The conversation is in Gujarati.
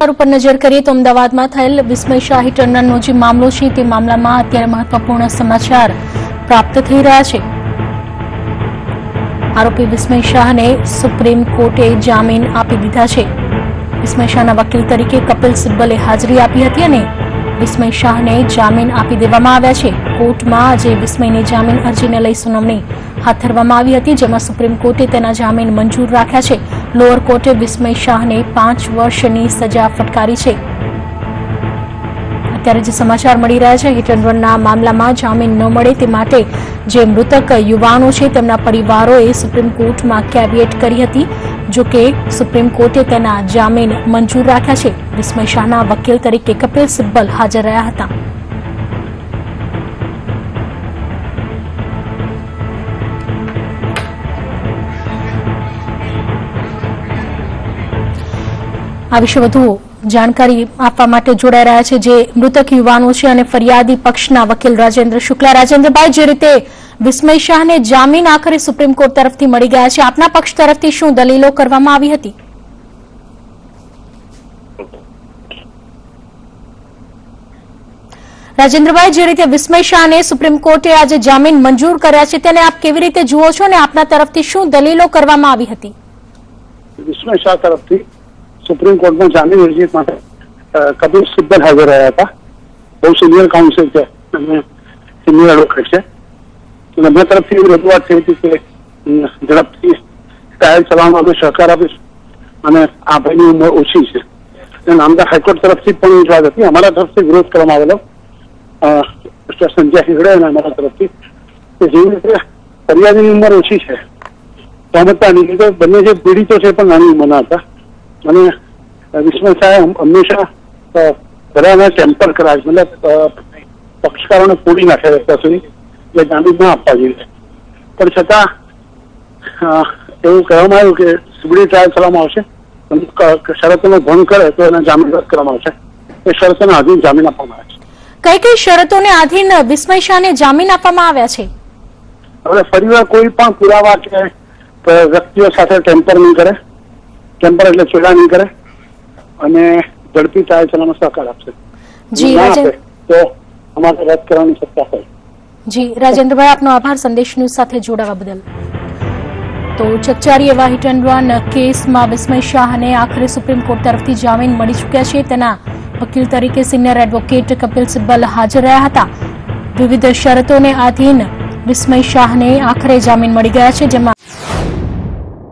ઉપર નજર કરીએ તો અમદાવાદમાં થયેલ વિસ્મય શાહી ટંડનનો જે મામલો છે તે મામલામાં અત્યારે મહત્વપૂર્ણ સમાચાર પ્રાપ્ત થઈ રહ્યા છે। આરોપી વિસ્મય શાહને સુપ્રીમ કોર્ટે જામીન આપી દીધા છે। વિસ્મય શાહના વકીલ તરીકે કપિલ સિબ્બલે હાજરી આપી હતી અને વિસ્મય શાહને જામીન આપી દેવામાં આવ્યા છે। કોર્ટમાં આજે વિસ્મયની જામીન અરજીને લઈ સુનાવણી હાથ ધરવામાં આવી હતી, જેમાં સુપ્રીમ કોર્ટે તેના જામીન મંજૂર રાખ્યા છે। લોઅર કોર્ટે વિસ્મય શાહને 5 વર્ષની સજા ફટકારી છે। અત્યારે જે સમાચાર મળી રહ્યા છે, હિટ એન્ડ રનના મામલામાં જામીન ન મળે તે માટે જે મૃતક યુવાનો છે તેમના પરિવારોએ સુપ્રીમ કોર્ટમાં કેવિયેટ કરી હતી। જો કે સુપ્રીમ કોર્ટે તેના જામીન મંજૂર રાખ્યા છે। વિસ્મય શાહના વકીલ તરીકે કપિલ સિબ્બલ હાજર રહ્યા હતા। આ વિશે વધુ જાણકારી આપવા માટે જોડાઈ રહ્યા છે જે મૃતક યુવાનો છે અને ફરિયાદી પક્ષના વકીલ રાજેન્દ્ર શુક્લા। રાજેન્દ્રભાઈ, જે રીતે વિસ્મય શાહને જામીન આખરે સુપ્રીમ કોર્ટ તરફથી મળી ગયા છે, આપના પક્ષ તરફથી શું દલીલો કરવામાં આવી હતી? રાજેન્દ્રભાઈ, જે રીતે વિસ્મય શાહને સુપ્રીમ કોર્ટે આજે જામીન મંજૂર કર્યા છે તેને આપ કેવી રીતે જુઓ છો અને આપના તરફથી શું દલીલો કરવામાં આવી હતી? વિસ્મય શાહ તરફથી સુપ્રીમ કોર્ટમાં જામીન અરજી માટે કપિલ સિબ્બલ હાજર રહ્યા હતા। બહુ સિનિયર કાઉન્સિલ છે અને સિનિયર એડવોકેટ છે। એમના તરફથી એવી રજૂઆત થઈ હતી કે ઝડપથી ટ્રાયલ ચલાવવામાં અમે સહકાર આપીશું અને આ ભાઈની ઉંમર ઓછી છે અને નામદાર હાઈકોર્ટ તરફથી પણ રજૂઆત હતી। અમારા તરફથી વિરોધ કરવામાં આવેલો મિસ્ટર સંજય હેગડે અને અમારા તરફથી કે જેવી રીતે ફરિયાદીની ઉંમર ઓછી છે સમજતા નહીં કે બંને જે પીડિતો છે પણ નાની ઉંમરના હતા અને વિસ્મય શાહે હંમેશા બધાના ટેમ્પર કરાય, મતલબ પક્ષકારોને તોડી નાખે અત્યાર સુધી એટલે જામીન ના આપવા જોઈએ, પણ છતાં એવું કહેવામાં આવ્યું કે સીબીઆઈ ટ્રાયલ કરવામાં આવશે, શરતોનો ભંગ કરે તો એને જામીન રદ કરવામાં આવશે। એ શરતોના આધીન જામીન આપવામાં આવે છે। કઈ કઈ શરતોને આધીન વિસ્મય શાહને જામીન આપવામાં આવ્યા છે? હવે ફરીવાર કોઈ પણ પુરાવા કે વ્યક્તિઓ સાથે ટેમ્પર નહીં કરે, ટેમ્પર એટલે ચેડા નહીં કરે અને ઝડપી ટ્રાયલ ચલાવવામાં સહકાર આપશે। તો અમારે રદ કરવાની સત્તા હોય। જી રાજેન્દ્રભાઈ, આપનો આભાર સંદેશ ન્યૂઝ સાથે જોડાવા બદલ। તો ચકચારી એવા હિટ એન્ડ રન કેસમાં વિસ્મય શાહને આખરે સુપ્રીમ કોર્ટ તરફથી જામીન મળી ચૂક્યા છે। તેના વકીલ તરીકે સિનિયર એડવોકેટ કપિલ સિબ્બલ હાજર રહ્યા હતા। વિવિધ શરતોને આધીન વિસ્મય શાહને આખરે જામીન મળી ગયા છે, જેમાં